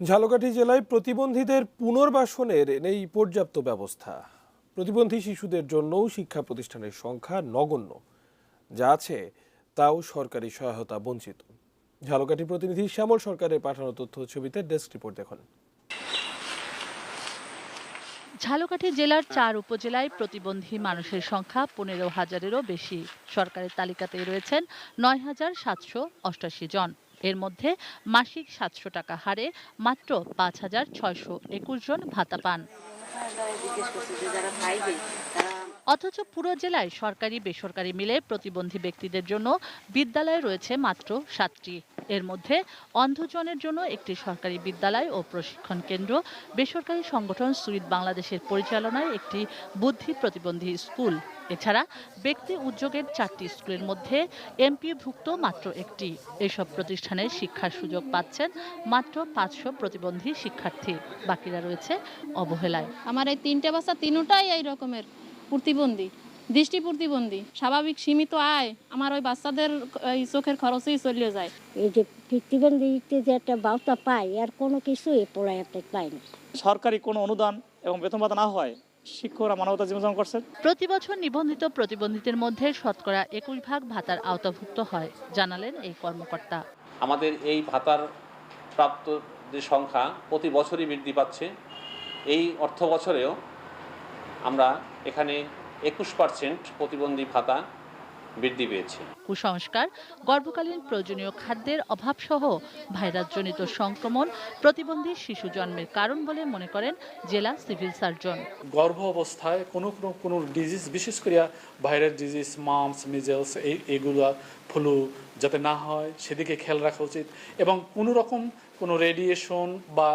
ঝালকাঠি জেলায় প্রতিবন্ধীদের পুনর্বাসনের নেই পর্যাপ্ত ব্যবস্থা। প্রতিবন্ধী শিশুদের জন্যও শিক্ষা প্রতিষ্ঠানের সংখ্যা নগণ্য, যা আছে তাও সরকারি সহায়তা বঞ্চিত। ঝালকাঠি প্রতিনিধি শ্যামল সরকারের পাঠানো তথ্য ছবিতে ডেস্ক রিপোর্ট দেখুন। ঝালকাঠি জেলার 4 উপজেলায় প্রতিবন্ধী মানুষের সংখ্যা 15,000-এরও বেশি। সরকারের তালিকাতে রয়েছেন 9,788 জন। এর মধ্যে মাসিক 700 টাকা হারে মাত্র 5,621 জন ভাতা পান। অথচ পুরো জেলায় সরকারি বেসরকারি মিলে প্রতিবন্ধী ব্যক্তিদের জন্য বিদ্যালয় রয়েছে মাত্র 7টি। এর মধ্যে অন্ধজনের জন্য একটি সরকারি বিদ্যালয় ও প্রশিক্ষণ কেন্দ্র, বেসরকারি সংগঠন সুইড বাংলাদেশের পরিচালনায় একটি বুদ্ধি প্রতিবন্ধী স্কুল। এছাড়া ব্যক্তি উদ্যোগের 4টি স্কুলের মধ্যে এমপিভুক্ত মাত্র একটি। এসব প্রতিষ্ঠানের শিক্ষার সুযোগ পাচ্ছেন মাত্র 500 প্রতিবন্ধী শিক্ষার্থী। বাকিরা রয়েছে অবহেলায়। আমার এই 3টে বাচ্চা তিনটাই এই রকমের প্রতিবন্ধী, দৃষ্টি প্রতিবন্ধী। স্বাভাবিক সীমিত আয় আমার ওই বাচ্চাদের এই চোখের খরচেই চলে যায়। এই যে প্রতিবন্ধীতে যে একটা বার্তা পাই আর কোনো কিছুই পড়াইতে পাই না। সরকারি কোনো অনুদান এবং বেতন ভাতা না হয় শিক্ষকরা মানবতা জীবনযাপন করছেন। প্রতি বছর নিবন্ধিত প্রতিবন্ধীদের মধ্যে শতকরা 21% ভাতার আওতাভুক্ত হয়, জানালেন এই কর্মকর্তা। আমাদের এই ভাতার প্রাপ্ত যে সংখ্যা প্রতি বছরই বৃদ্ধি পাচ্ছে। এই অর্থ বছরেও আমরা এখানে 21% প্রতিবন্ধী ভাতা বৃদ্ধি পেয়েছে। কুসংস্কার, গর্ভকালীন প্রয়োজনীয় খাদ্যের অভাবসহ ভাইরাসজনিত সংক্রমণ প্রতিবন্ধী শিশু জন্মের কারণ বলে মনে করেন জেলা সিভিল সার্জন। গর্ভ অবস্থায় কোনো ডিজিজ, বিশেষ করে ভাইরাস ডিজিজ, মাম্পস, মিজেলস, এইগুলো ফ্লু যাতে না হয় সেদিকে খেয়াল রাখা উচিত। এবং কোনো রেডিয়েশন বা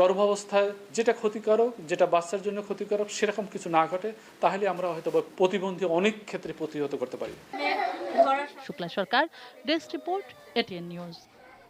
গর্ভাবস্থায় যেটা ক্ষতিকারক, যেটা বাচ্চার জন্য ক্ষতিকারক, সেরকম কিছু না ঘটে, তাহলে আমরা হয়তো প্রতিবন্ধী অনেক ক্ষেত্রে প্রতিহত করতে পারি। শুক্লা সরকার, ডেস্ক রিপোর্ট, এটিএন নিউজ।